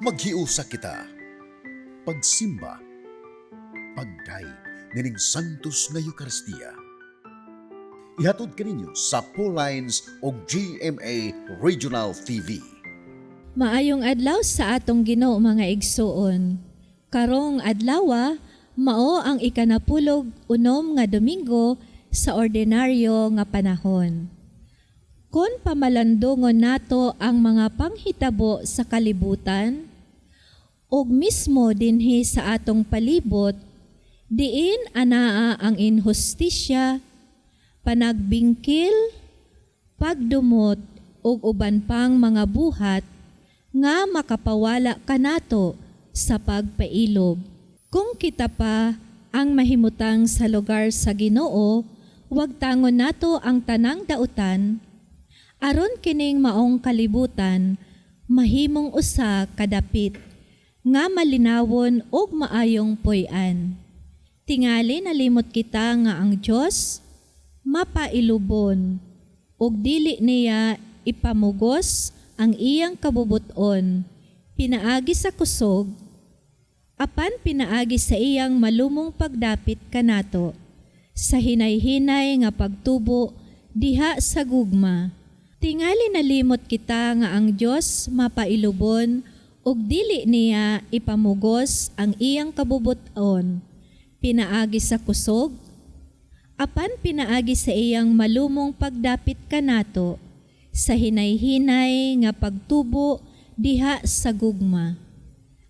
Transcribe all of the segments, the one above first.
Maghiusa kita, pagsimba, pagday, nining santos nga Eucharistia. Ihatod kaninyo sa Pauline's o GMA Regional TV. Maayong adlaw sa atong Ginoo mga igsuon. Karong adlawa, mao ang ikanapulog unom nga Domingo sa ordinaryo nga panahon. Kon pamalandungon nato ang mga panghitabo sa kalibutan, og mismo dinhi sa atong palibot, diin anaa ang inhustisya, panagbingkil, pagdumot, ug uban pang mga buhat nga makapawala kanato sa pagpailog. Kung kita pa ang mahimutang sa lugar sa Ginoo, huwag tangon nato ang tanang dautan, aron kining maong kalibutan, mahimong usa kadapit, nga malinawon og maayong puy-an. Tingali nalimot kita nga ang Dios mapailubon, og dili niya ipamugos ang iyang kabubuton, pinaagi sa kusog, apan pinaagi sa iyang malumong pagdapit kanato, sa hinay-hinay nga pagtubo diha sa gugma. Tingali nalimot kita nga ang Dios mapailubon, ug dili niya ipamugos ang iyang kabubuton, pinaagi sa kusog, apan pinaagi sa iyang malumong pagdapit kanato, sa hinay-hinay nga pagtubo diha sa gugma.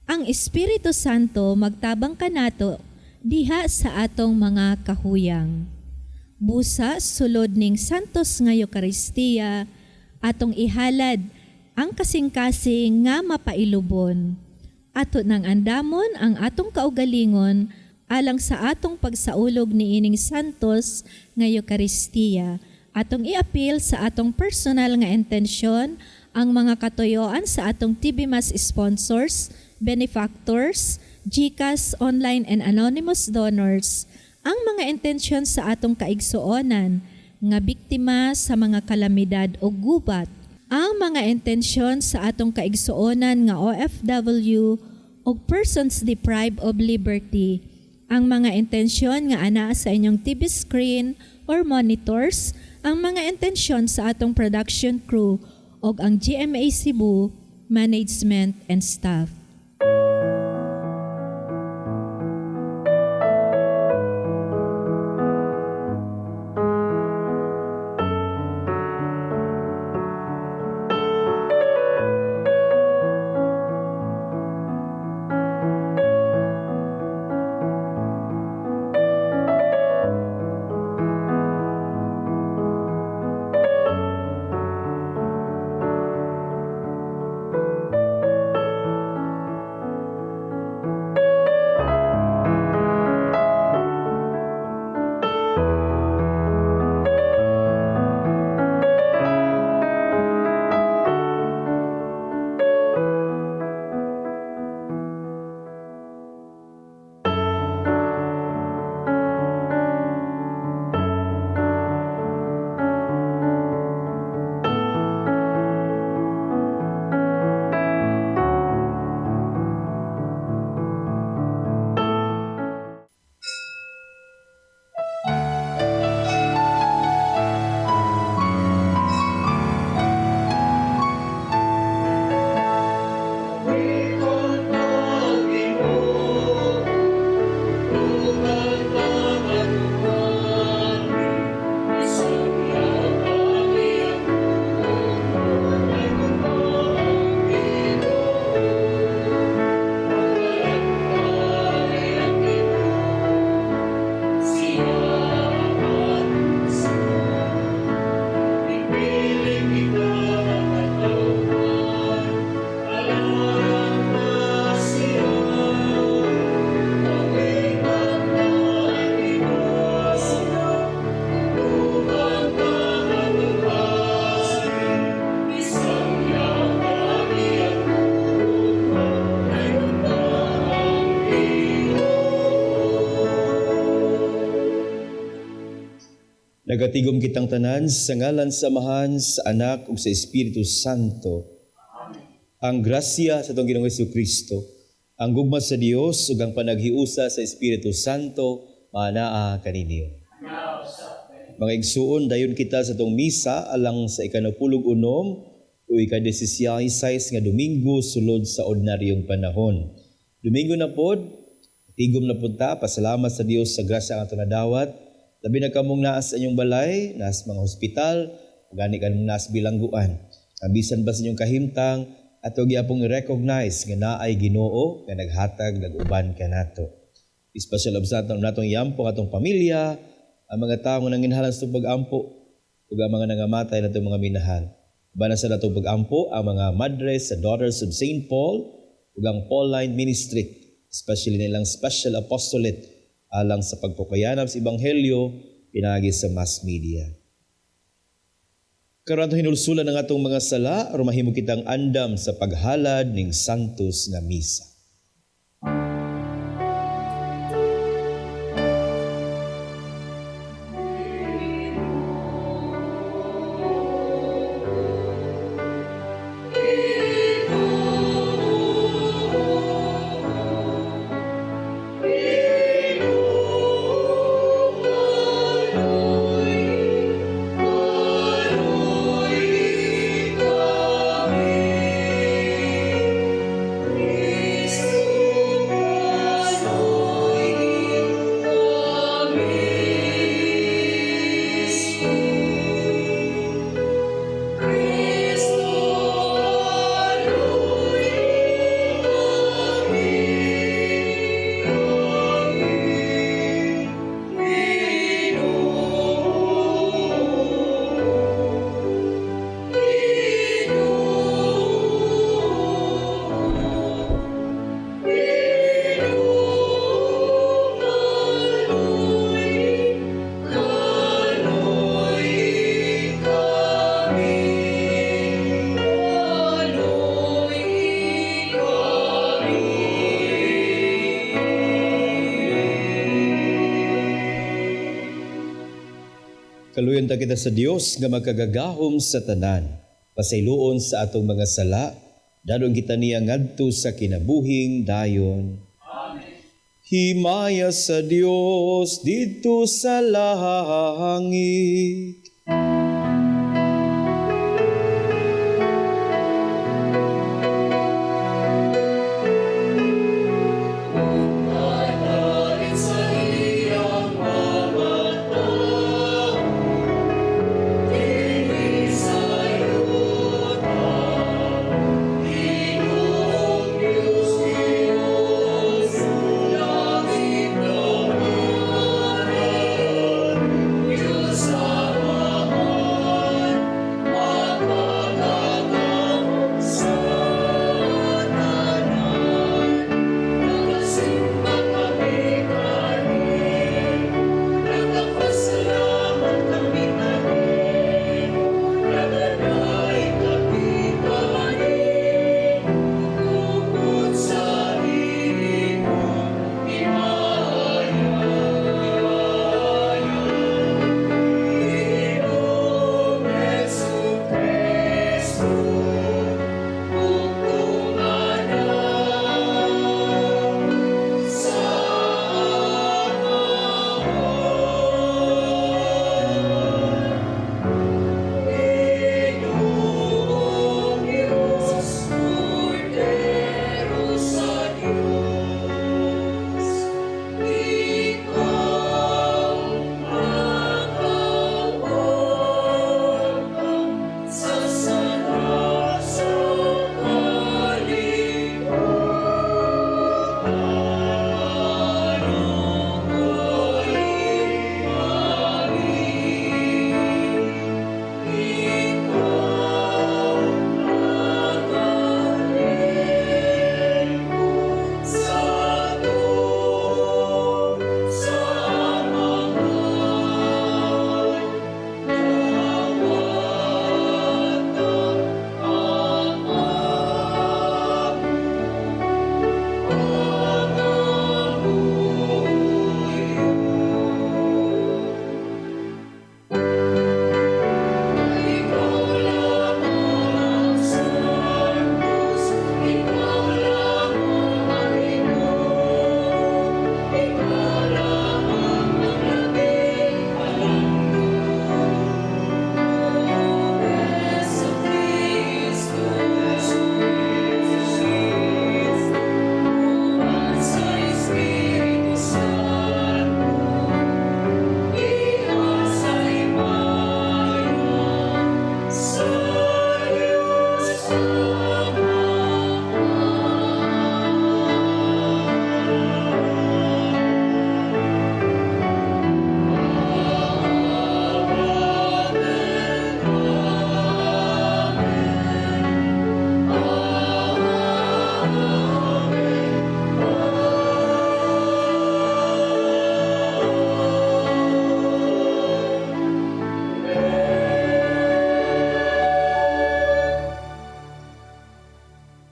Ang Espiritu Santo magtabang kanato diha sa atong mga kahuyang. Busa sulod ning santos nga Eucharistia, atong ihalad ang kasing-kasing nga mapailubon. Ato nang andamon ang atong kaugalingon alang sa atong pagsaulog ni ining santos nga Eucharistia. Atong iapil sa atong personal nga intensyon ang mga katuyoan sa atong TV Mass sponsors, benefactors, GCash, online and anonymous donors, ang mga intensyon sa atong kaigsuonan nga biktima sa mga kalamidad o gubat, ang mga intensyon sa atong kaigsuonan nga OFW o persons deprived of liberty, ang mga intensyon nga anaa sa inyong TV screen or monitors, ang mga intensyon sa atong production crew o ang GMA Cebu, management and staff. Nagatigom kitang tanan sa ngalan sa Amahan, sa Anak ug sa Espiritu Santo. Amen. Ang grasya sa itong Ginoong Jesucristo, ang gugma sa Dios ug ang panaghiusa sa Espiritu Santo manaa kaninyo. Mga igsuon, dayon kita sa itong misa alang sa ika-16 o ika-16 nga Domingo sulod sa ordinaryong panahon. Domingo na pod, tigom na pod ta, pasalamat sa Dios sa grasya nga ito nadawat. Labi na kamong naas sa inyong balay, naas mga hospital, gani kanong naas bilangguan. Abisan ba sa inyong kahimtang, ato gyapong i-recognize nga naay Ginoo nga naghatag nag-uban kanato. Special observant natong yampo atong pamilya, ang mga tawo nga nanginhalan sa pag-ampo ug ang mga nangamatay natong mga minahal. Bana sa natong pag-ampo ang mga madres sa Daughters of St. Paul ug ang Pauline Ministry, especially nilang special apostolate alang sa pagpukayanap sa Ebanghelyo pinagi sa mass media. Karon hinulsulan ng atong mga sala, aron mahimo kitang andam sa paghalad ning santos nga misa. Kaluyan ta kita sa Dios nga magkagagahom sa tanan, pasayloon sa atong mga sala, dadong kita niya ngadto sa kinabuhing dayon. Amen. Himaya sa Dios dito sa langit.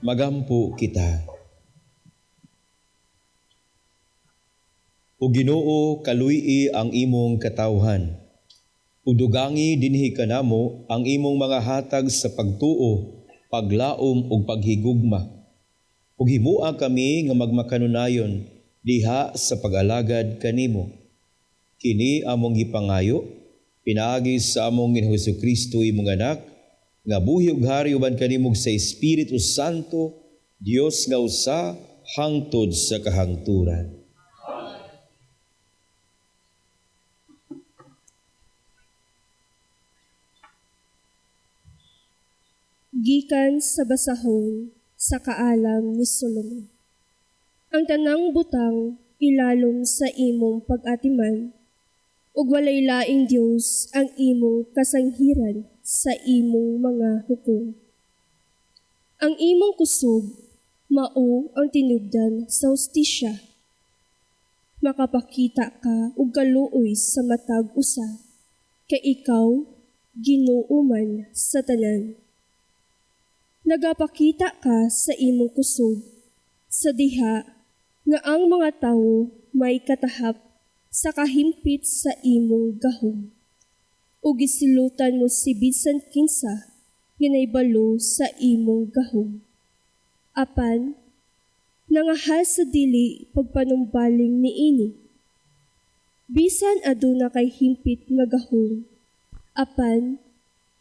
Magampo kita. O Ginoo, kaluy ang imong katawhan. Udugangi dinhi kanamo ang imong mga hatag sa pagtuo, paglaom ug paghigugma. Ug himua kami nga magmakanunayon diha sa pag-alagad kanimo. Kini among gipangayo, pinaagi sa among Ginoong Hesukristo imong anak, nga buhi ug hari uban kanimo sa Espiritu Santo, Dios nga usa hangtod sa kahangturan. Gikan sa basahon sa kaalam ni Solomon. Ang tanang butang ilalom sa imong pag-atiman, ug walay laing Dios ang imong kasanghiran sa imong mga hukom. Ang imong kusog mao ang tinubdan sa hustisya. Makapakita ka og kaluoy sa matag usa, kay ikaw Ginoo man sa tanan. Nagapakita ka sa imong kusog sa diha nga ang mga tawo may katahap sa kahimpit sa imong gahom. Ug gisilutan mo si bisan kinsa ginaybalo sa imong gahom. Apan nangahal sa dili pagpanumbaling niini. Bisan aduna kay himpit nga gahom, apan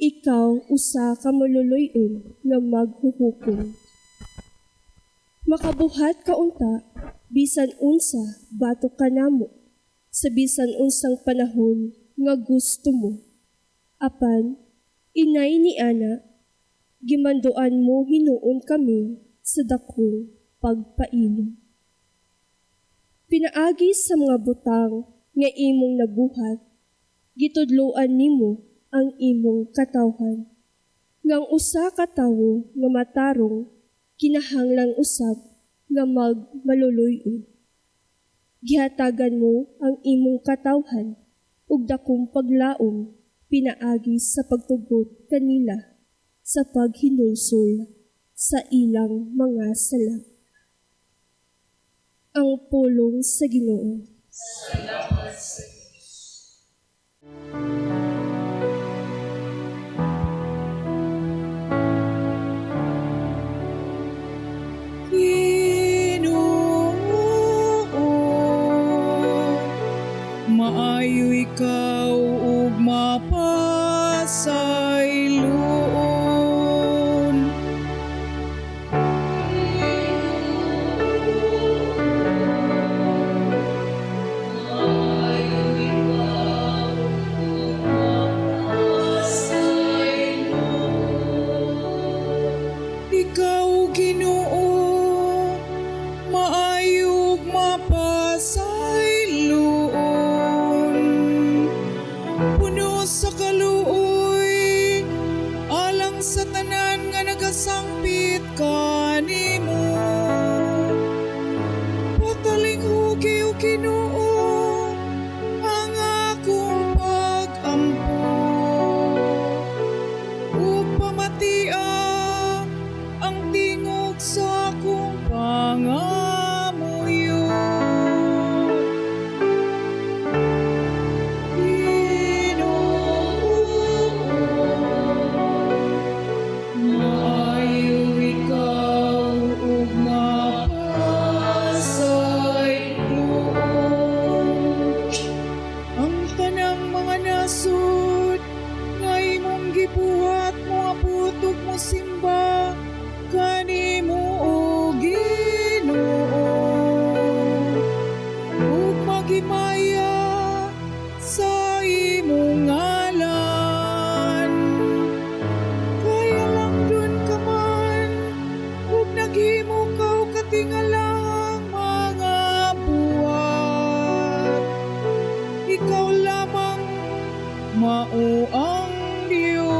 ikaw usa ka maluluyon nga maghuhukom. Makabuhat ka unta, bisan unsa batok ka namo, sa bisan unsang panahon nga gusto mo. Apan, inay ni ana, gimanduan mo hinuon kami sa dakong pagpailo. Pinaagi sa mga butang nga imong nabuhat, gitudloan nimo ang imong katawhan. Ngang usa ka tawo nga matarong, kinahanglang usab nga maluluyon. Gihatagan mo ang imong katawhan ug dakong paglaom pinaagi sa pagtugot kanila sa paghinulsol sa ilang mga sala. Ang pulong sa Ginoo. Maayo ikaw ug mapasayloon. Ikaw Ginoo, maayo ug mapasayloon. Puno sa kaluoy, alang sa tanan nga nagasangpit kanimo. Patalinhugi o Ginoo, ang akong pag-ampo. Ug pamatia ang tingog sa akong pangamuyo. Maayo ikaw ug mapasayloon. Ang tanang mga nasud nga imong gibuhat mo aputok mo simba kanimo o Ginoo. Ug magimaya sa imong ngalan. Kaya lang dun ka man, ug naghimo ka og katingalahang mga buhat. Ikaw lamang mao ang Diyos.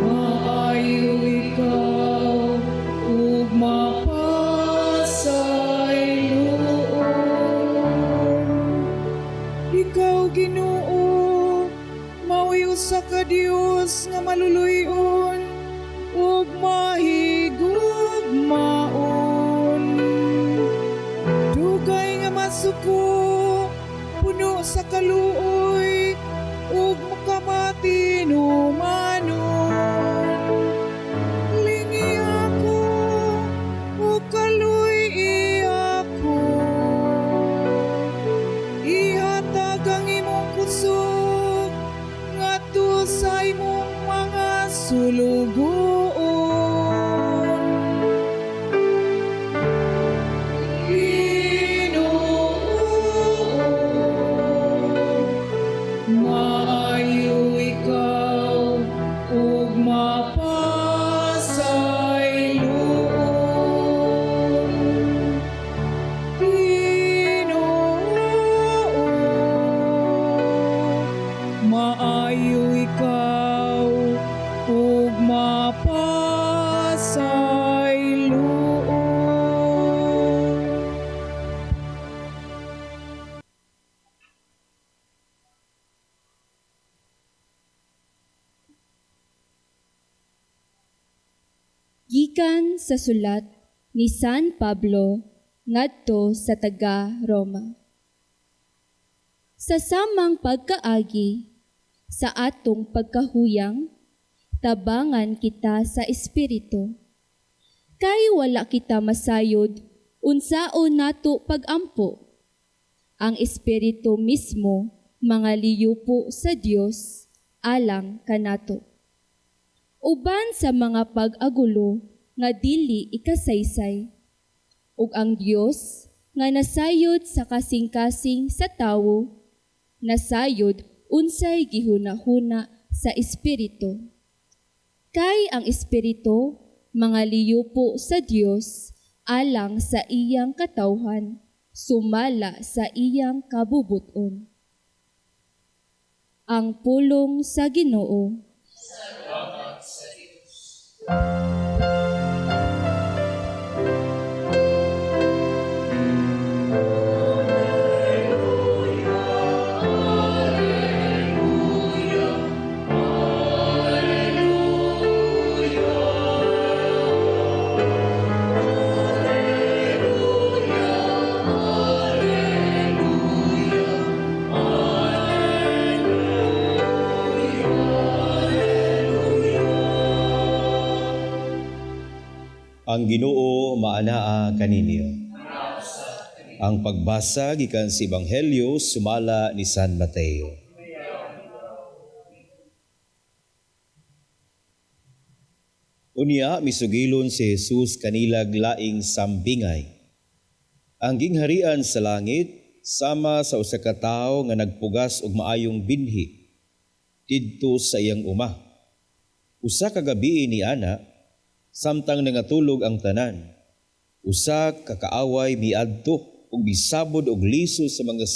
Maayo ikaw ug mapasayloon. mahigayon ug mahigugmaon. Dugay nga masuko, puno sa kaluoy, ug makamatinumano. Lingi ako, ug kaluy ako. Ihatag ang imong kusog, ngadto sa imong mga sulugoon. Maayo ikaw ug mapasay loob. Ginoo, maayo ikaw ug mapasay loob. Gikan sa sulat ni San Pablo ngadto sa taga Roma. Sa samang pagkaagi sa atong pagkahuyang, tabangan kita sa espiritu. Kay wala kita masayod unsaon nato pagampo. Ang espiritu mismo mga liyupo sa Dios alang kanato. Uban sa mga pag-agulo nga dili ikasaysay, ug ang Dios nga nasayod sa kasing-kasing sa tawo, nasayod unsay gihunahuna sa espiritu. Kay ang espiritu mga liyupo sa Dios alang sa iyang katawhan, sumala sa iyang kabubuton. Ang pulong sa Ginoo. Ang Ginoo maanaa kaninyo. Ang pagbasa gikan sa Ebanghelyo sumala ni San Mateo. Unya misugilon si Jesus kanilag laing sambingay. Ang gingharian sa langit sama sa usa ka tawo nga nagpugas og maayong binhi didto sa iyang uma. Usa ka gabi ni ana samtang nangatulog ang tanan, usa ka kaaway miadto ug bisabod og liso sa mga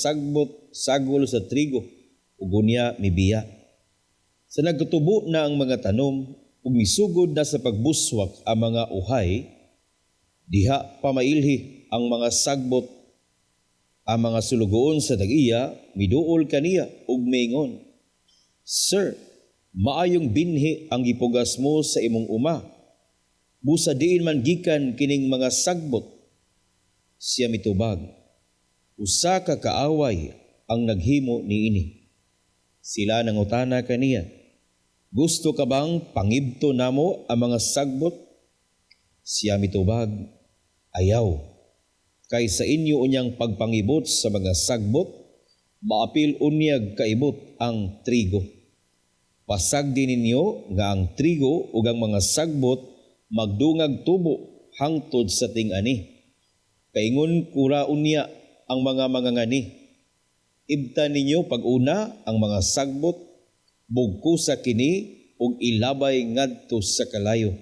sagol sa trigo ug unya mibiya. Sa nagtubo na ang mga tanom ug misugod na sa pagbuswak ang mga uhay, diha pamailhi ang mga sagbot, ang mga sulugoon sa dag-iya miduol kaniya ug miingon, "Sir, maayong binhi ang gipugas mo sa imong uma. Busa diin man gikan kining mga sagbot." Siya mitubag, "Usa ka kaaway ang naghimo niini." Sila nangutana kaniya, "Gusto ka bang pangibto namo ang mga sagbot?" Siya mitubag, "Ayaw. Kay sa inyo unyang pagpangibot sa mga sagbot, maapil unyag kaibot ang trigo. Pasagdi ninyo nga ang trigo ug ang mga sagbot magdungag tubo hangtod sa ting-ani. Kaingon kura unya ang mga mangangani. Ibtan ninyo pag-una ang mga sagbot, bugkusa kini ug ilabay ngadto sa kalayo.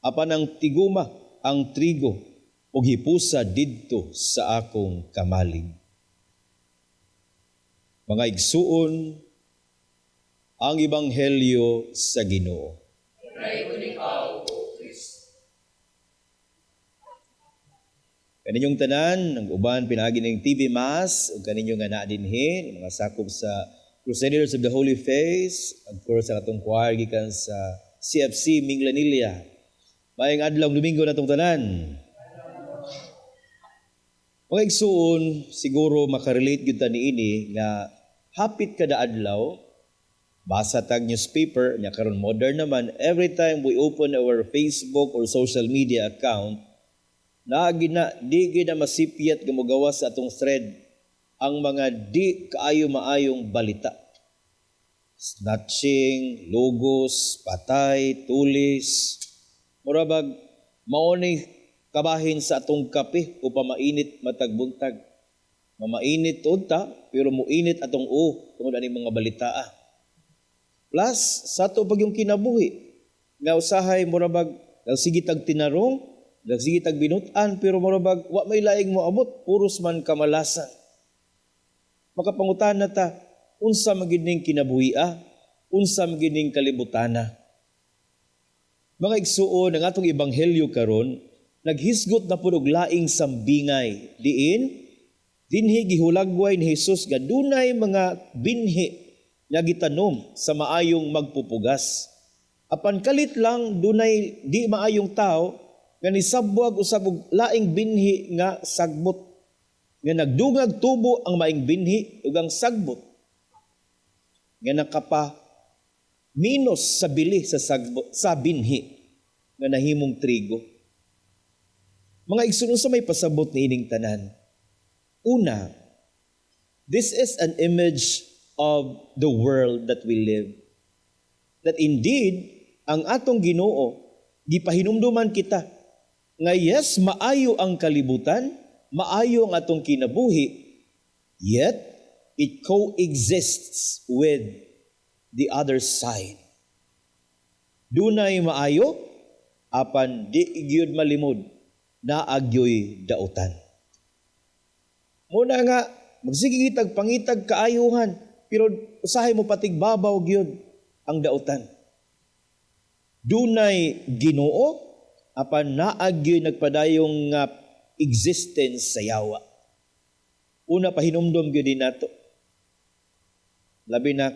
Apan ang tiguma ang trigo ug hipusa didto sa akong kamalig." Mga igsuon, ang Ebanghelyo sa Ginoo. Kaninyong tanan, ang uban pinagi ng TV Mass, o kaninyong nga naadinhin, mga sakop sa Crusaders of the Holy Face, of course, sa atong choir gikan sa CFC Minglanilla. Maayong adlaw Domingo na tong tanan. Mga igsuon, siguro makarelate gyud ta niini nga hapit kada adlaw basa tag newspaper nya karon modern naman, every time we open our Facebook or social media account, di gid na masipyat nga mogawas sa atong thread ang mga di kaayo maayong balita. Snatching, logos, patay, tulis, murabag mao ni kabahin sa atong kape o pamainit matag buntag. Mamainit unta pero muinit atong tungod ani mga balita. Plus sa ato pag yung kinabuhi nga usahay murabag nagsige tag tinarong, nagsige tag binutan pero murabag wa may laing moabot, puros man kamalasan. Makapangutan na ta, unsa magining kinabuhi unsa magining kalibutana. Mga igsuon ang atong ebanghelyo karon naghisgot na pud og laing sambingay dinhi gihulagway ni Hesus nga dunay mga binhi nga gitanom sa maayong magpupugas. Apan kalit lang dunay di maayong tao nga nisabwag usab og laing binhi nga sagbot. Nga nagdungag tubo ang maayong binhi ug ang sagbot nga nakapa minus sa bili sa sagbot sa binhi nga nahimong trigo. Mga igsoon sa may pasabot ni ining tanan. Una, this is an image of the world that we live. That indeed, ang atong Ginoo, gipahinumduman kita, nga yes, maayo ang kalibutan, maayo ang atong kinabuhi, yet it coexists with the other side. Dunay maayo, apan di gyud malimod, na agyoy dautan. Muna nga, magsige kitag pangitag kaayuhan, pero usahay mo patigbabaw gyud ang dautan. Dunay Ginoo, apan naagyoy nagpadayong nga existence sa yawa. Una pahinumdom gyud din nato. Labi na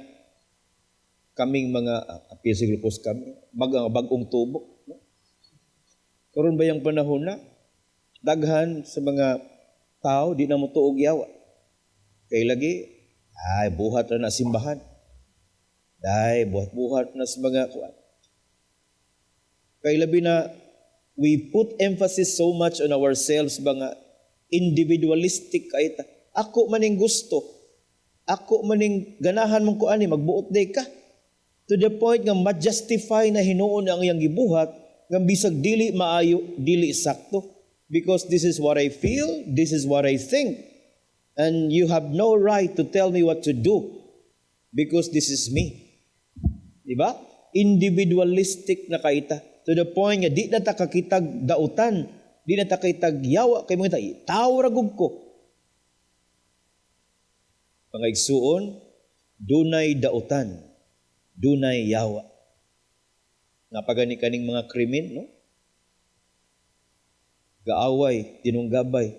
kaming mga apil sa grupos kami, bagong tubo. No? Karon ba yung panahon na? Daghan sa mga tao, di na mo tuog yawa. Kay lagi, buhat na simbahan. Buhat na sa mga kuwan. Kay labi na, we put emphasis so much on ourselves, mga individualistic kaita. Ako maning gusto. Ako maning ganahan mong kuani, magbuot day ka. To the point nga ma-justify na hinuon ang iyang gibuhat, nga bisag dili maayo, dili sakto. Because this is what I feel, this is what I think. And you have no right to tell me what to do. Because this is me. Diba? Individualistic na kaita. To the point nga di na ta kakitag dautan, di na ta kakitag yawa, kay mga tao ragog ko. Pangaigsuon, dunay dautan, dunay yawa. Nga pagani kaning mga krimen, no? Gaaway, tinunggabay.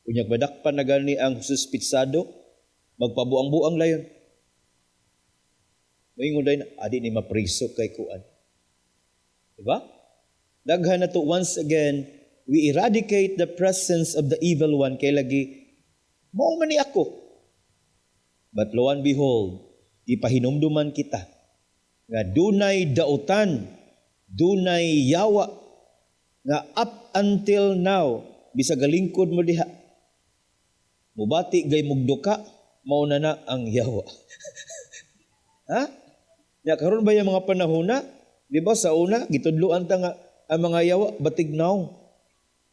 Unyag madakpan na gani ang suspitsado, magpabuang-buang layon. Moingon day na, adi ni mapriso kay kuan. Diba? Daghan na to, once again, we eradicate the presence of the evil one kay lagi, mao man ni ako. But lo and behold, ipahinumduman kita nga dunay dautan, dunay yawa, nga up until now, bisag galingkod mo diha, mubati gay mugduka, mauna na ang yawa. Ha? Ya karon ba yung mga panahon na? Di ba sa una, gitudloan ta nga ang mga yawa, batignaw.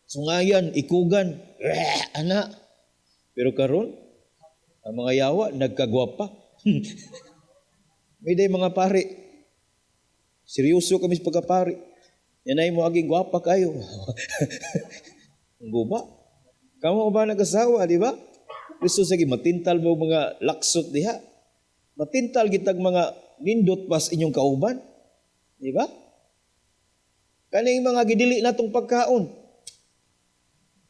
Sungayan, ikugan, ana. Pero karon, ang mga yawa, nagkagwapa. May day mga pari. Seryoso kami sa pagkapari. Yan ay mo aging gwapa kayo. Ang guba. Kamu ba nag-asawa, di ba? Gusto sige, matintal mo mga laksot diha. Matintal gitag mga nindot pas inyong kauban. Di ba? Kaning mga gidili natong pagkaon.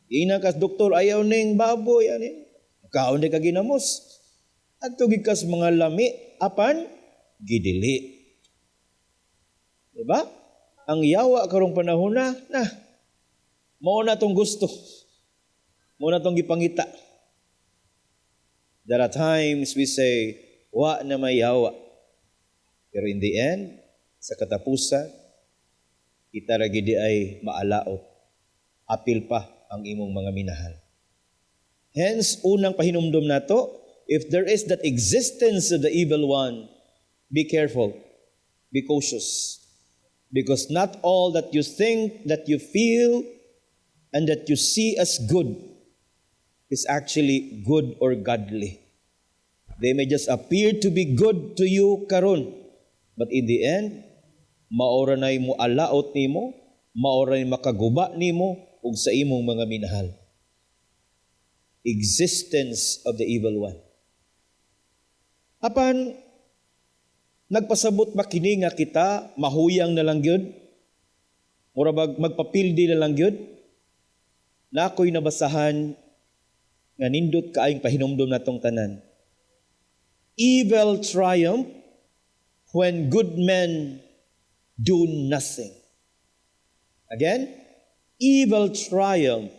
Ina kas doktor ayaw ning baboy ani. Kaon di ka ginamos. At gikas mga lami apan gidili. Diba? Ang yawa karong panahon na, mao na tong gusto. Mao na tong gipangita. There are times we say, wa na may yawa. Pero in the end, sa katapusan, kita ra gid ay maalaot. Apil pa ang imong mga minahal. Hence, unang pahinumdom nato, if there is that existence of the evil one, be careful, be cautious. Because not all that you think, that you feel, and that you see as good is actually good or godly. They may just appear to be good to you karon, but in the end, maora na'y mo alaot nimo, maora na'y makaguba nimo ug sa imong mga minahal. Existence of the evil one. Apan nagpasabot ba kini nga kita mahuyang na lang gyud? Mura bag magpapildi na lang gyud? Na ako'y nabasahan nga nindot kaayong pahinumdom natong tanan. Evil triumph when good men do nothing. Again, evil triumph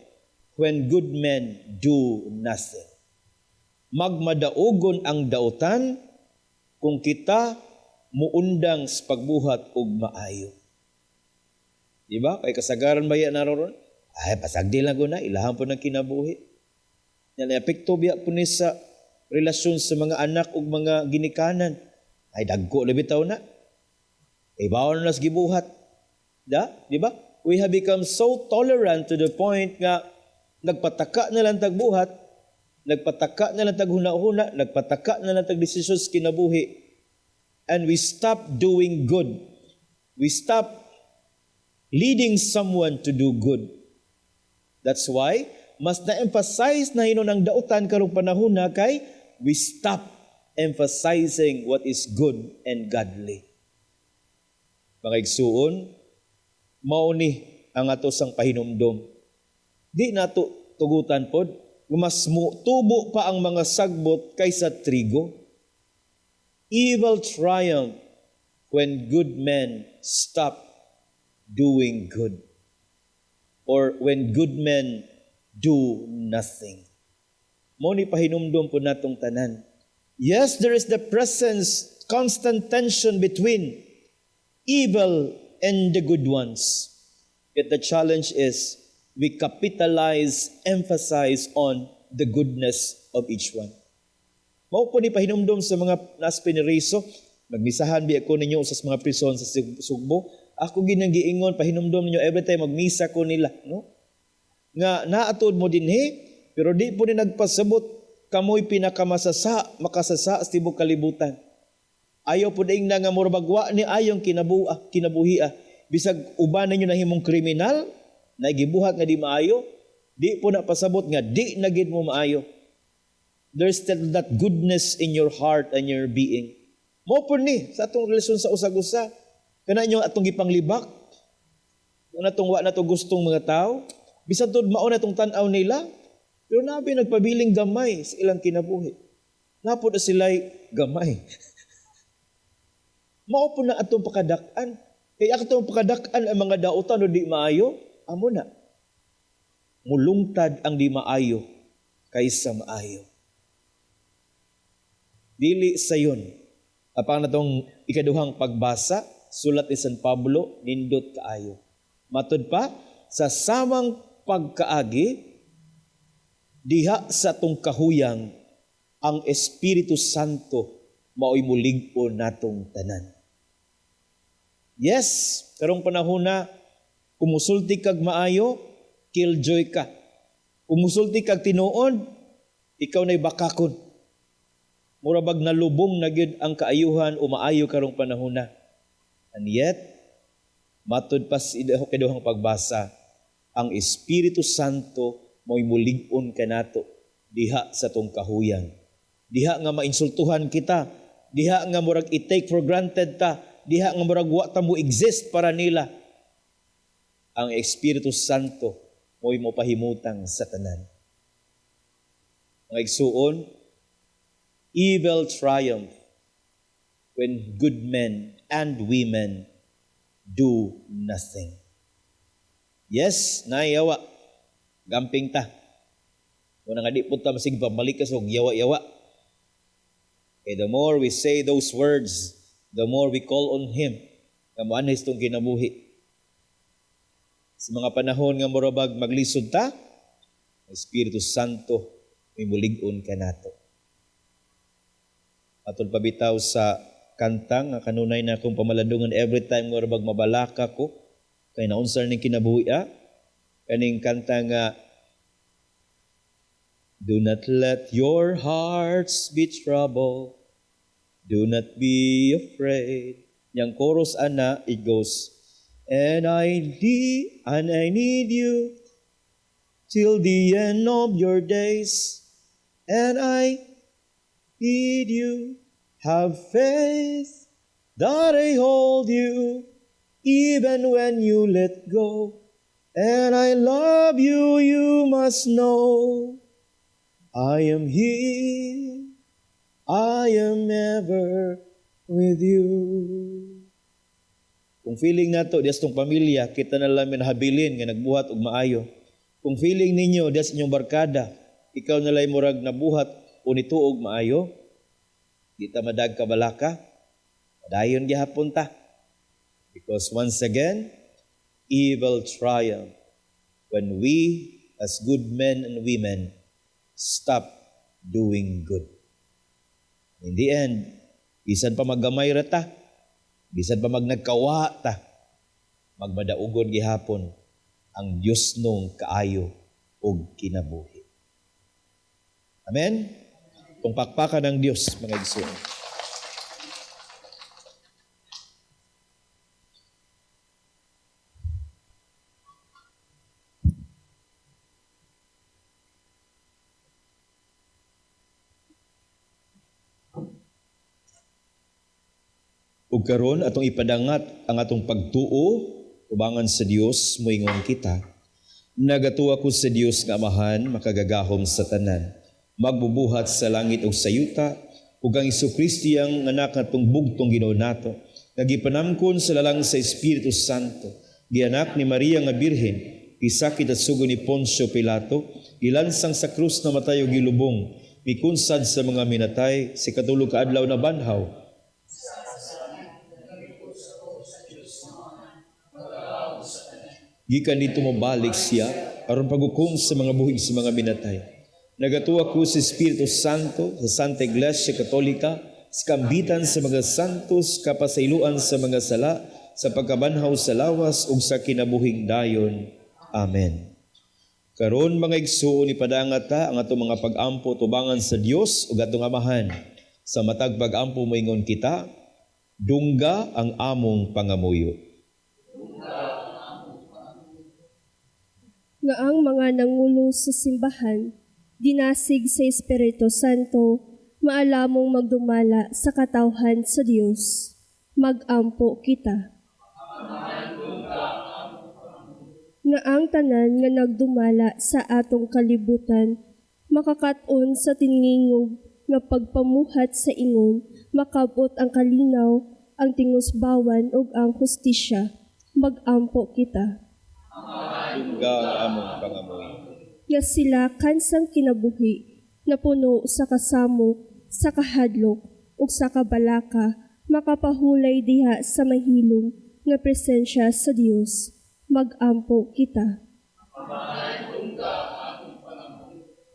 when good men do nothing. Magmadaugon ang dautan kung kita muundang sa pagbuhat og maayo. Diba? Kay kasagaran ba yan naroon? Ay, pasagdi lang ko na, ilahan po ng kinabuhi. Yan, epekto biya po ni sa relasyon sa mga anak ug mga ginikanan. Ay, dagko na bitaw na. Ibaw na nas gibuhat. Di ba? We have become so tolerant to the point nga nagpataka na lang tagbuhat, nagpataka na lang taghuna-huna, nagpataka na lang tagdesisyon sa kinabuhi. And we stop doing good. We stop leading someone to do good. That's why, mas na-emphasize na hinon ang dautan karong panahon na kay we stop emphasizing what is good and godly. Mga igsuon, mao ni ang ato sang pahinumdom. Di nato tugutan pod, mas tubo pa ang mga sagbot kaysa trigo. Evil triumph when good men stop doing good. Or when good men do nothing. Mao ni pahinumdom po natong tanan. Yes, there is the presence, constant tension between evil and the good ones. Yet the challenge is we capitalize, emphasize on the goodness of each one. Mao po ni pahinumdom sa mga naspiniriso, magmisahan bi ako ninyo sa mga prison sa Sugbo. Ako ginang-giingon pahinumdom ninyo every time magmisa ko nila, no? Nga naatod mo dinhi, pero di po ni nagpasabot kamoy pinakamasasa, makasasa sa tibok kalibutan. Ayaw po daing na nga murabagwa ni ayong kinabuhia. Bisag uban ninyo na himong kriminal, na gibuhat nga di maayo, di po na pasabot nga di na gid mo maayo. There's still that goodness in your heart and your being. Mo po ni sa atong relasyon sa usag-usa, kana nyo atong gipanglibak, kana atong wa na to gustong mga tao, bisan tod mao na tong tan-aw nila, pero nabi nagpabiling gamay sa ilang kinabuhi. Napod na sila'y gamay. Mao po na atong pakadak-an. Kaya atong pakadak-an ang mga dautan o di maayo, amo na. Mulungtad ang di maayo kaysa maayo. Dili sayon. Apang natong ikaduhang pagbasa, sulat ni San Pablo, nindot kaayo. Matod pa, sa samang pagkaagi, diha sa tong kahuyang, ang Espiritu Santo mao'y mulig-o natong tanan. Yes, karong panahon na, kumusulti kag maayo, killjoy ka. Kumusulti kag tinuod, ikaw na'y bakakon. Murabag nalubong na gyud ang kaayuhan o maayo karong panahon na. And yet, matod pa sa kaduhang pagbasa, ang Espiritu Santo mo'y mulig-on kanato diha sa tong kahuyang. Diha nga mainsultuhan kita, diha nga murag i-take for granted ta, diha nga murag wa ta mo exist para nila. Ang Espiritu Santo mo'y mopahimutang sa tanan. Mga igsuon, evil triumph when good men and women do nothing. Yes, naiyawa. Gamping ta. Kung nga di po ta masig pabalik ka so yawa-yawa. Okay, the more we say those words, the more we call on Him. Kamuanis itong kinabuhi. Sa mga panahon nga morabag maglisod ta, ang Espiritu Santo may mulig-on ka nato. Atol pabitaw sa kantang nga kanunay na akong pamaladungan every time morabag mabalaka ko, kay naunsar ning kinabuhi kaning kanta nga do not let your hearts be troubled. Do not be afraid. Yang chorus ana, it goes, and I need you till the end of your days. And I need you. Have faith that I hold you even when you let go. And I love you, you must know. I am here, I am ever with you. Kung feeling nato, dias tong pamilya, kita na lang minahabilin nga nagbuhat og maayo. Kung feeling ninyo, dias inyong barkada, ikaw na lang murag nabuhat o nituog maayo, di ta madag kabalaka, padayon gihapon ta. Because once again, evil triumph when we, as good men and women, stop doing good. In the end, bisan pa maggamay rata, bisan pa magnagkawa ta, magmadaugon gihapon ang Diyos nung kaayo o kinabuhi. Amen? Kung pakpakan ng Diyos, mga igsoon. Ug karon atong ipadangat ang atong pagtuo tubangan sa Dios moingon kita. Nagatuwa ko sa Dios nga Amahan makagagahom sa tanan. Magbubuhat sa langit ug sa yuta ug ang Hesukristo ang anak natong bugtong Ginoo nato. Nagipanamkon sa lalang sa Espiritu Santo. Gianak ni Maria nga Birhen, pisakit at sugo ni Poncio Pilato, ilansang sa krus na matay ug gilubong, mikunsad sa mga minatay, si katulog ka adlaw na banhaw. Gikan dito mabalik siya aron paghukom sa mga buhig sa mga binatay. Nagatuwa ko sa Espiritu Santo, sa Santa Iglesia Katolika, sa kambitan sa mga santos, kapasailuan sa mga sala, sa pagkabanhaw sa lawas ug sa kinabuhing dayon. Amen. Karon mga igsuon ipadangat ta ang atong mga pag-ampo tubangan sa Dios ug atong Amahan. Sa matag pag-ampo moingon kita, dungga ang among pangamuyo. Nga ang mga nangulo sa simbahan, dinasig sa Espiritu Santo, maalamong magdumala sa katawhan sa Dios. Mag-ampo kita. Nga ang tanan nga nagdumala sa atong kalibutan, makakat-on sa tiningog nga pagpamuhat sa ingon, makabot ang kalinaw, ang tingusbawan ug ang hustisya. Mag-ampo kita. Dungga ang among pangamuyo. Ya sila kansang kinabuhi, na puno sa kasamo, sa kahadlok, ug sa kabalaka, makapahulay diha sa mahilom nga presensya sa Dios. Mag-ampo kita.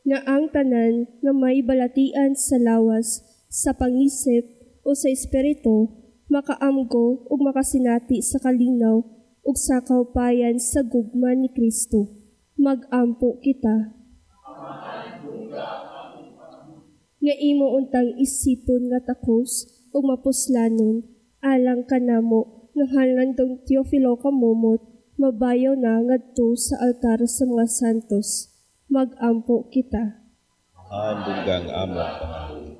Nga ang tanan nga may balatian sa lawas, sa pangisip o sa espiritu, makaamgo ug makasinati sa kalinaw ug sa kaupayan sa gugma ni Kristo. Mag-ampo kita. Nga imo untang isipon nga takos ug mapuslanon, alang kanamo nga halandong Teofilo kamumot, mabayaw na ngadto sa altar sa mga santos. Mag-ampo kita. Dungga ang among pangamuyo.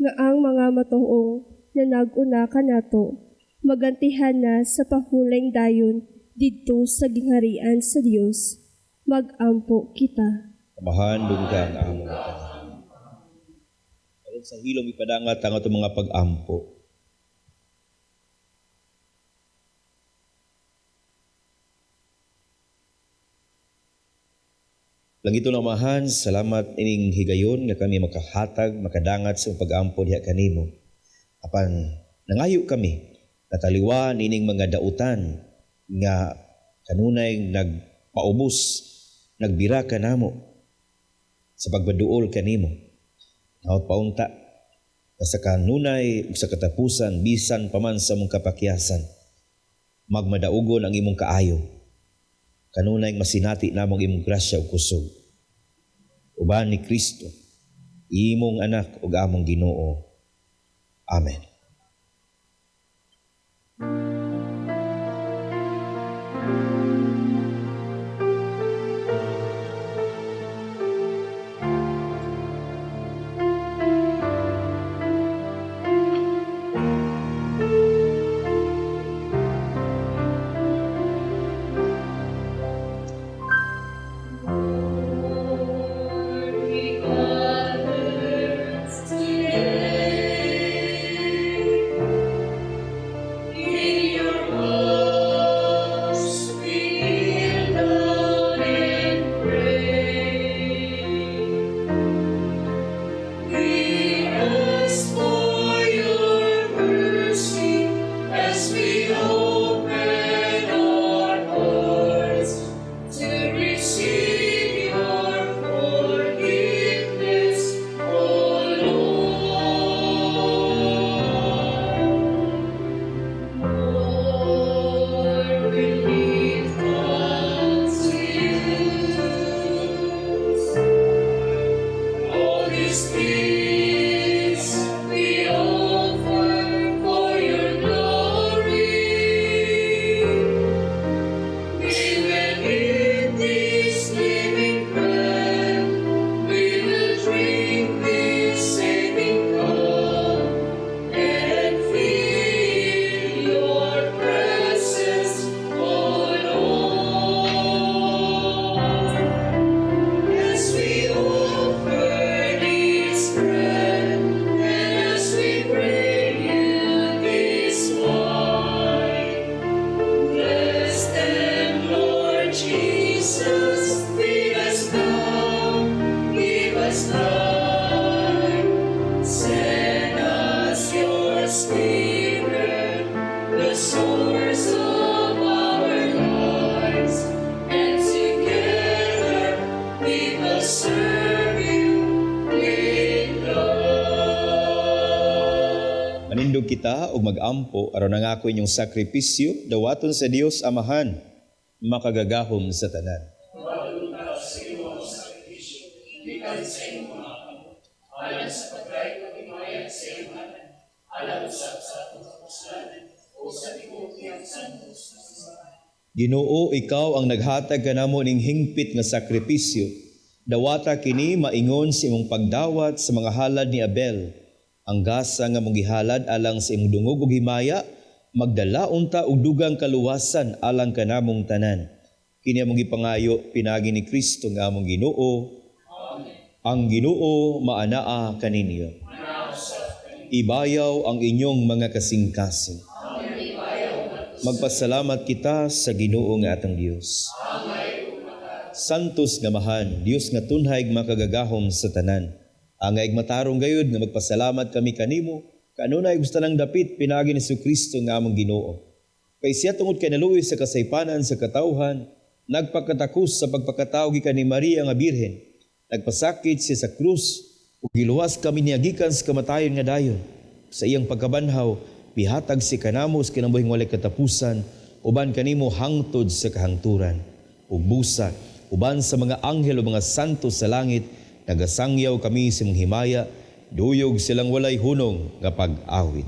Nga ang mga matuong na nag-una kanato, magantihan na sa pahulayng dayon didto sa gingharian sa Dios. Mag-ampo kita. Amahan dungga ang among pangamuyo. Ayon sa hilom ipadangat ang atong mga pag-ampo. Langito na Amahan, salamat ining higayon nga kami makahatag, makadangat sa pag-ampo diha kanimo. Apan nangayo kami, nataliwan ining mga dautan nga kanunay nagpaubos, nagbira ka namo sa pagbaduol kanimo. Naot paunta, sa kanunay ug sa katapusan, bisan paman sa mong kapakyasan, magmadaugon ang imong kaayo. Kanunay masinati namong imong grasya ug kusog. Uban ni Kristo, imong anak ug among Ginoo. Amen. Manindog kita ug magampo aron nangako inyong sakripisyo dawaton sa Dios Amahan, makagagahom sa tanan. Ginoo, ikaw ang naghatag kanamo ning hingpit nga sakripisyo. Dawata kini maingon sa imong pagdawat sa mga halad ni Abel. Ang gasa nga mong gihalad alang sa imong dungog ug himaya, magdala unta og dugang kaluwasan alang kanamong tanan. Kini among gipangayo pinagi ni Kristo nga among Ginoo. Amen. Ang Ginoo maanaa kaninyo. Ibayaw ang inyong mga kasing-kasing. Magpasalamat kita sa Ginoo nga atong Dios. Santos nga Amahan, Dios nga tunhay makagagahom sa tanan. Angay matarong gayud nga magpasalamat kami kanimo, kanunay gusto nang dapit pinagi ni Kristo nga among Ginoo. Kay siya tungod kay naluoy sa kasaypanan sa katawhan, nagpakatakos sa pagpakatao gikan ni Maria nga Birhen, nagpasakit siya sa krus, ug giluwas kami niya gikan sa kamatayon nga dayon. Sa iyang pagkabanhaw, pihatag si kanamo sa kinabuhing walay katapusan, uban kanimo hangtod sa kahangturan. Ug busa, uban sa mga anghel o mga santo sa langit, nagasangyaw kami sa mong himaya, duyog silang walay hunong nga pag-awit.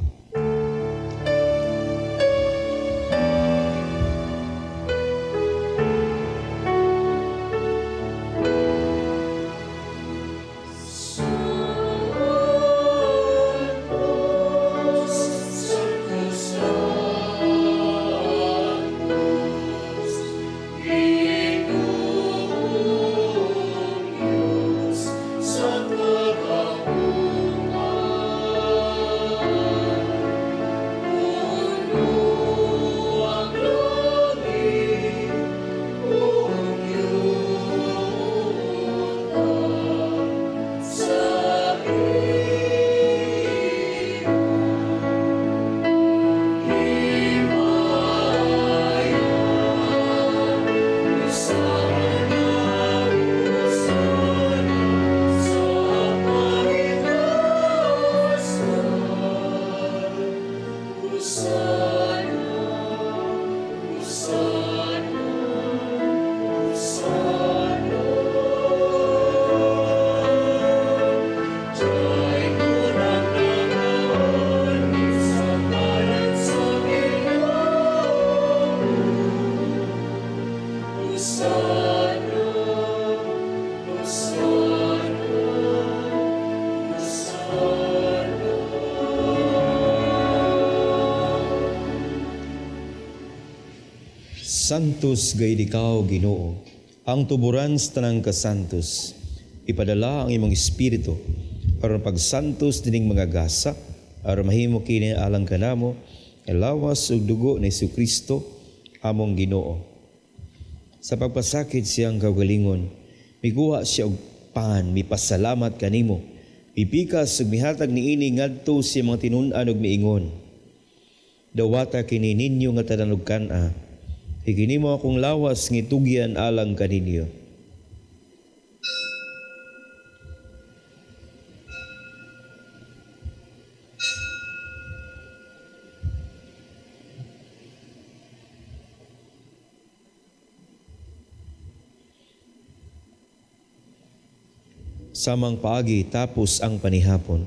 Santos gayud ikaw, Ginoo, ang tuburan sa tanang kasantos. Ipadala ang imong espiritu aron pagsantos dining mga gasa, aron mahimo kini alang kanamo lawas ug dugo ni Jesucristo among Ginoo. Sa pagpasakit siyang kaugalingon, miguha siya og pan, mipasalamat kanimo. Pipikas ug mihatag niini ngadto sa mga tinun-an ug miingon. Dawata kini ninyo nga tanan ug kan-a. Kini mo akong lawas ngitugyan alang kaninyo. Samang paagi tapos ang panihapon,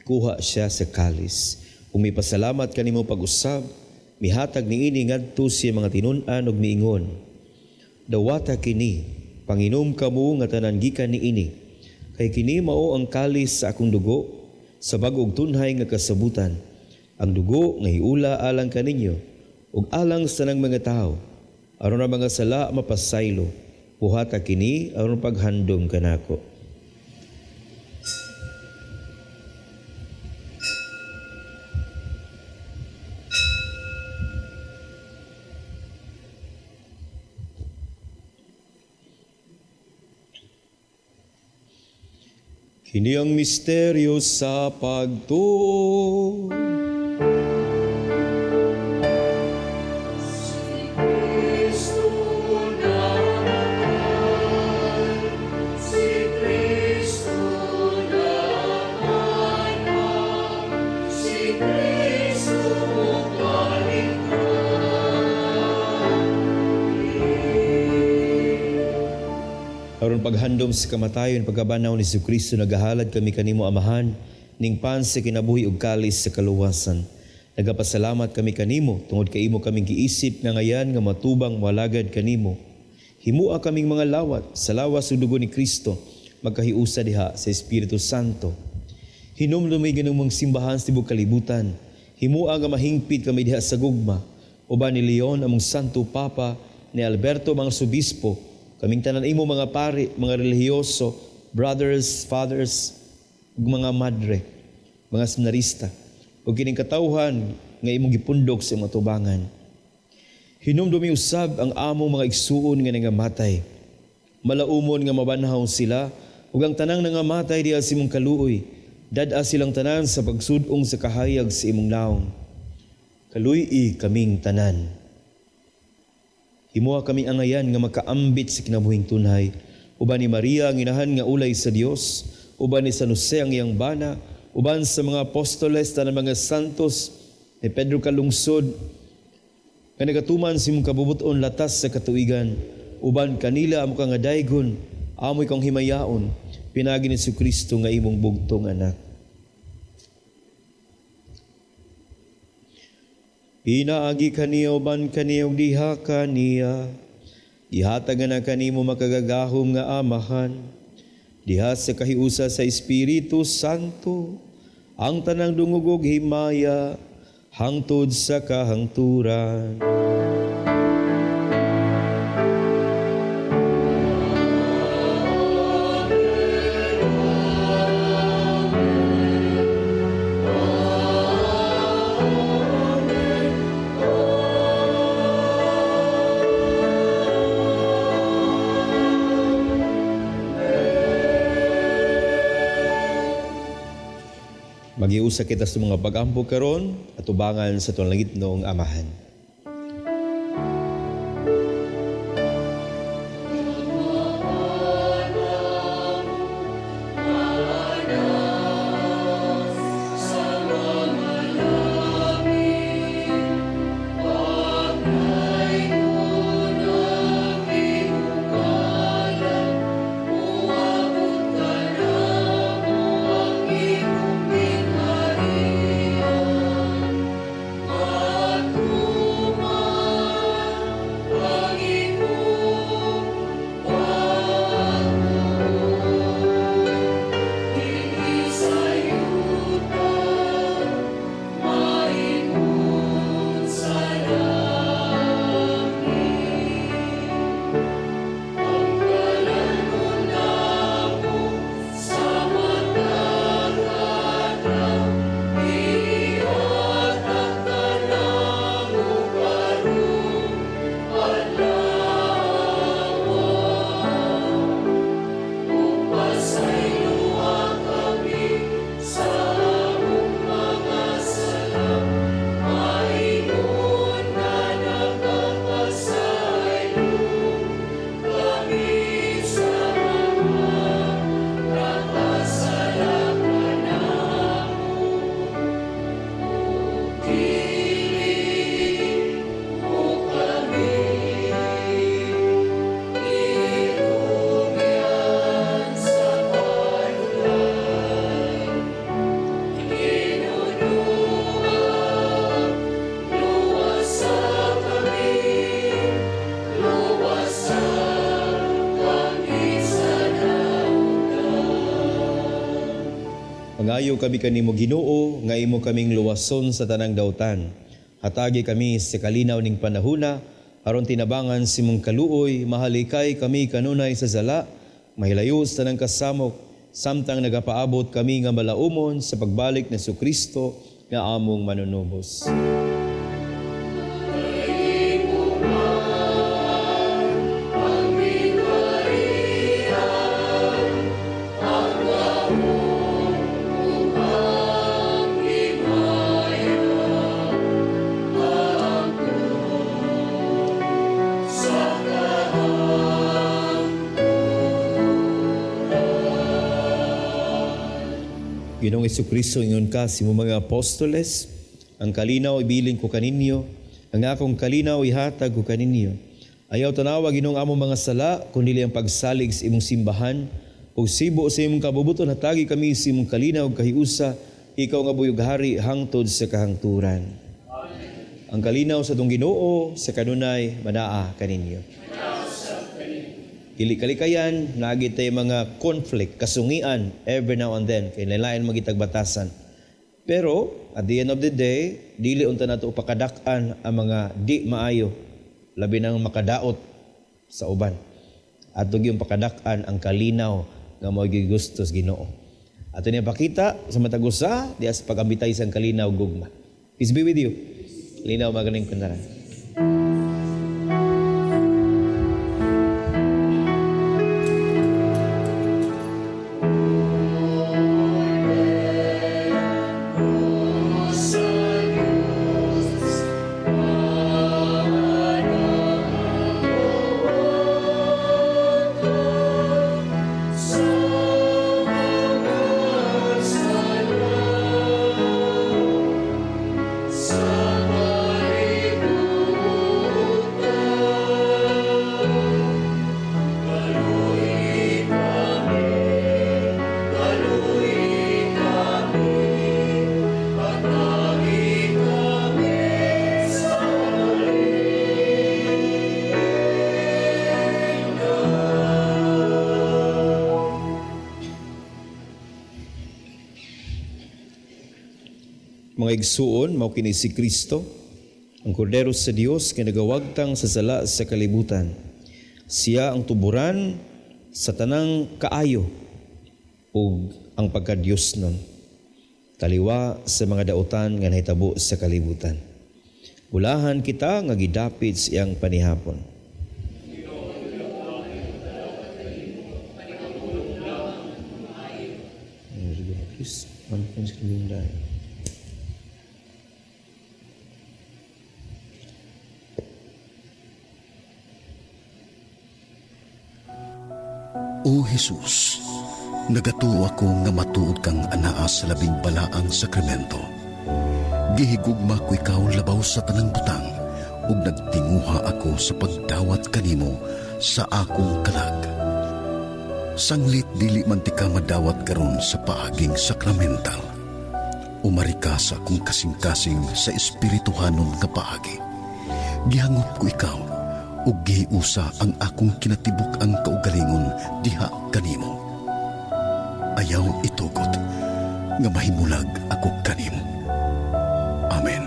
kuha siya sa kalis. Umipasalamat kanimo pag-usab, mihatag niini ngadto sa mga tinun-an ug miingon. Dawata kini, panginom kamo nga tanan gikan niini. Kay kini mao ang kalis sa akong dugo, sa bag-ong tunhay nga kasabutan. Ang dugo nga hiula alang kaninyo ug alang sa tanang mga tawo. Aron ang mga sala mapasaylo, buhata kini aron paghandom kanako. Kini ang misteryo sa pagtuo. Aron paghandom sa kamatayon pagkabanaw ni Jesucristo nagahalad kami kanimo Amahan ning pan sa kinabuhi ug kalis sa kaluwasan. Nagapasalamat kami kanimo tungod kay imo kaming giisip nga ngayan nga matubang walagad kanimo. Himua kaming mga lawat sa lawas ug dugo ni Kristo magkahiusa diha sa Espiritu Santo. Hinumdumi ginumong simbahan sa tibuok kalibutan. Himua nga mahingpit kami diha sa gugma. Uban ni Leon among Santo Papa, ni Alberto mga Subispo, kaming tanan imo mga pari, mga relihiyoso, brothers, fathers, ug mga madre, mga seminarista, ug kining katawhan nga imong gipundok sa imong tubangan. Hinumdumi usab ang among mga igsuon nga nangamatay. Malaumon nga mabanhaw sila ug ang tanang nangamatay diha sa imong kaluoy, dad-a silang tanan sa pagsud-ong sa kahayag sa imong naong. Kaluy-i kaming tanan. Himuha kami angayan nga makaambit sa kinabuhing tunhay. Uban ni Maria ang inahan nga ulay sa Dios, uban ni San Jose ang iyang bana, uban sa mga apostoles tanang mga santos, ni Pedro kalungsod, nga nagatuman sa imong kabubuton latas sa katuigan, uban kanila amo kang daygon, amoy kang himayaon, pinagi ni Jesucristo nga imong bugtong anak. Pinaagi kaniya uban kaniya ug diha kaniya. Ihatagan na kanimo makagagahom nga Amahan. Diha sa kahiusa sa Espiritu Santo, ang tanang dungog ug himaya hangtod sa kahangturan. Magiusa kita sa mga pag-ampo karon at tubangan sa tuwang langit noong Amahan. Aku Mangayo kami kanimo Ginoo, nga imo kaming luwason sa tanang dautan. Hatagi kami sa kalinaw ning panahuna, aron tinabangan si mong kaluoy, mahalikay kami kanunay sa sala, mahilayo sa tanang kasamok, samtang nagapaabot kami nga malaumon sa pagbalik ni Kristo nga among manunubos. Ginoong Jesucristo, ingon ka si mga apostoles, ang kalinaw ibilin ko kaninyo, ang akong kalinaw ihatag ko kaninyo. Ayaw tanawa Ginoong among mga sala, kundi ang pagsalig sa imong simbahan, o sibo sa imong kabubuton, hatagi kami sa imong kalinaw kahiusa, ikaw nga buyog hari hangtod sa kahangturan. Ang kalinaw sa tong Ginoo sa kanunay manaa kaninyo. Dili kalikayan, lagi tayo mga conflict, kasungian, every now and then, kay nalain magitag batasan. Pero, at the end of the day, dili unta nato pakadakan ang mga di maayo, labi nang makadaot sa uban. At yung pakadakan ang kalinaw nga mo gigustos Ginoo. Ato niya pakita sa matagusa, di as pagambitay sa kalinaw gugma. Peace be with you. Linaw magaling kundaran. Mga igsuon, mao kini si Kristo, ang kordero sa Dios nga nagawagtang sa sala sa kalibutan. Siya ang tuburan sa tanang kaayo ug ang pagka-Dios nun. Taliwa sa mga dautan nga nahitabo sa kalibutan. Ulahan kita nga gidapit sa iyang panihapon. O Jesus, nagatuo ako nga matuod kang anaa sa labing balaang sakramento. Gihigugma ko ikaw labaw sa tanang butang, ug nagtinguha ako sa pagdawat kanimo sa akong kalag. Sanglit dili man ti ka madawat karon sa paaging sakramental. Umari ka sa akong kasing-kasing sa espirituhanon nga paagi. Gihangop ko ikaw, ug gihiusa ang akong kinatibuk ang kaugalingon diha kanimo. Ayaw itugot nga mahimulag ako kanimo. Amen.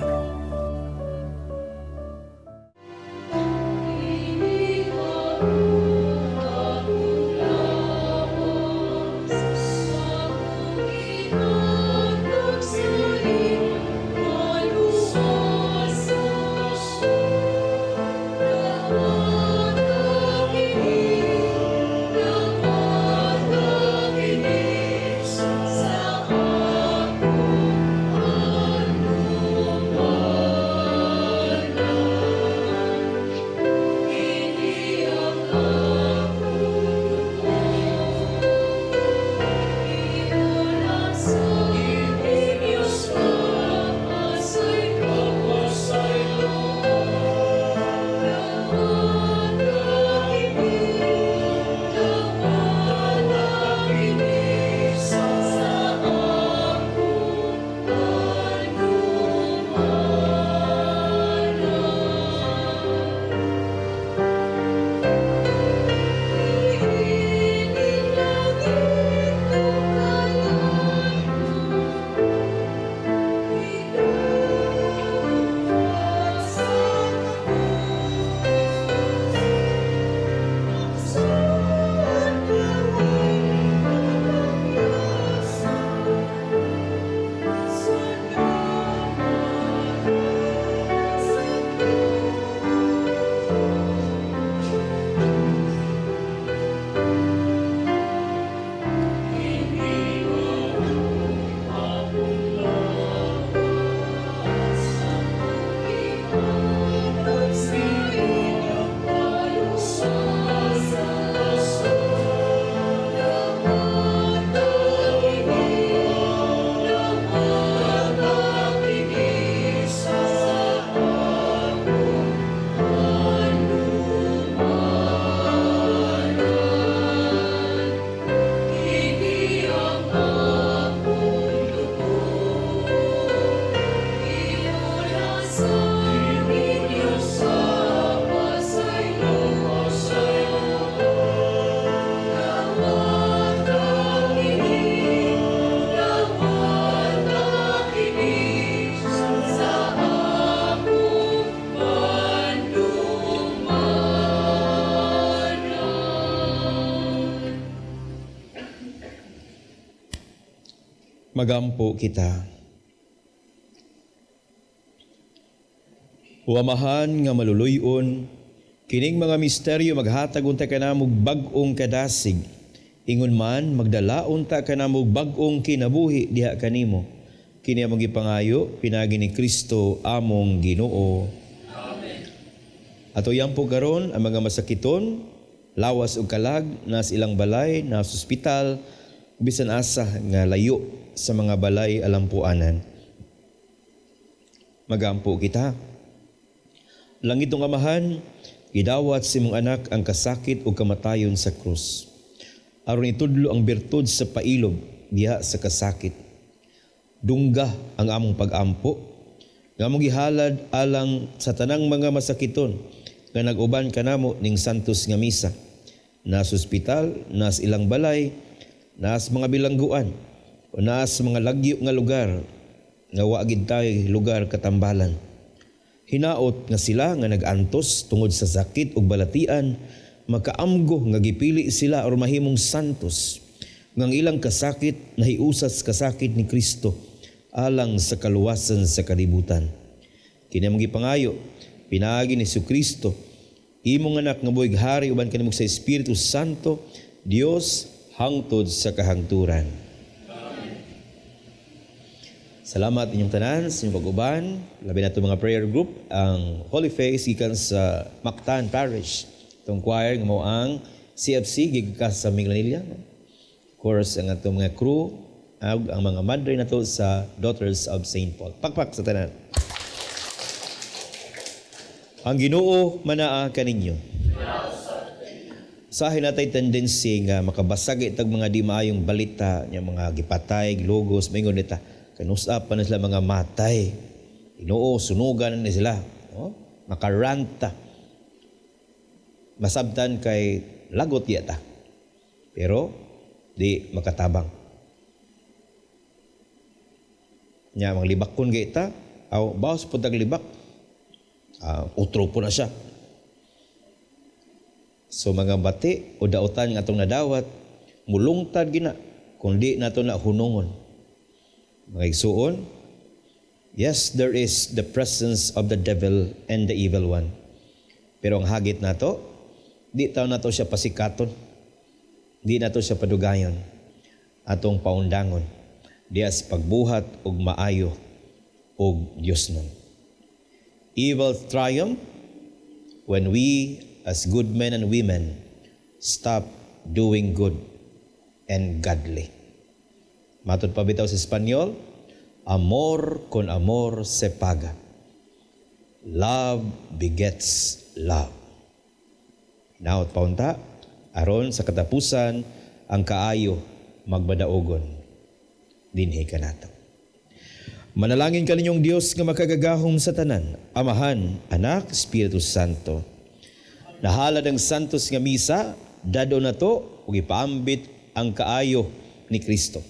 Magampo kita. Huamahan nga maluluyon, kining mga misteryo maghatag unta kanamog bag-ong kadasig. Ingon man magdalaon ta kanamog bag-ong kinabuhi diha kanimo. Kini among gipangayo pinagi ni Kristo among Ginoo. Amen. Ato yampo karon ang mga masakiton, lawas ug kalag nas ilang balay, nas ospital, bisan asa nga layo sa mga balay alampuanan. Magampo kita. Langitong Amahan, gidawat si mong anak ang kasakit o kamatayon sa krus. Aron itudlo ang bertud sa pailog diha sa kasakit. Dungga ang among pag-ampo, nga among gihalad alang sa tanang mga masakiton nga nag-uban kanamo ning santos nga misa. Nas ospital, nas ilang balay, nas mga bilangguan, o nas mga lagyo nga lugar, nga waagid tayo lugar katambalan. Hinaot nga sila nga nag-antos tungod sa sakit ug balatian, makaamgo nga gipili sila or mahimong santos, ngang ilang kasakit nahiusas kasakit ni Kristo alang sa kaluwasan sa kalibutan. Kini among gipangayo, pinaagi ni Kristo, imong anak nga buhig hari uban kanimo sa Espiritu Santo, Dios hangtod sa kahangturan. Salamat inyong tanan sa inyong pag-uban. Labi na ito mga prayer group, ang Holy Face gikan sa Mactan Parish. Itong choir nga mo ang CFC gikas sa Minglanilla. Of course, ang itong mga crew, ang mga madre na to sa Daughters of St. Paul. Pakpak sa tanan. Ang Ginoo manaa kaninyo. Sahin natay tendency nga makabasag itag mga di maayong balita, yung mga gipatay, logos, maingon nita. Kanusap pa na sila mga matay. Inoo, sunugan na sila. No? Makaranta. Masabtan kay lagot yata. Pero, di makatabang. Nya, mga libak kun kita, aw, bawas po taglibak. Utro po na siya. So, mga bati o dautan nga itong nadawat, mulungtad gina, kundi na ito na hunungon. Mga igsuon, yes, there is the presence of the devil and the evil one. Pero ang hagit na to, di tayo na to siya pasikaton. Di na to siya padugayon. Atong paundangon. Dias pagbuhat og maayo og Diyos nun. Evil triumph when we as good men and women stop doing good and godly. Matod pa bitaw sa Espanyol, amor con amor se paga. Love begets love. Naot paunta, aron sa katapusan, ang kaayo magbadaogon. Dinhi ka nato. Manalangin ka ninyong Diyos nga makagagahom sa tanan, Amahan, Anak, Espiritu Santo. Nahalad ang santos nga misa, dado na to, ug ipaambit ang kaayo ni Kristo.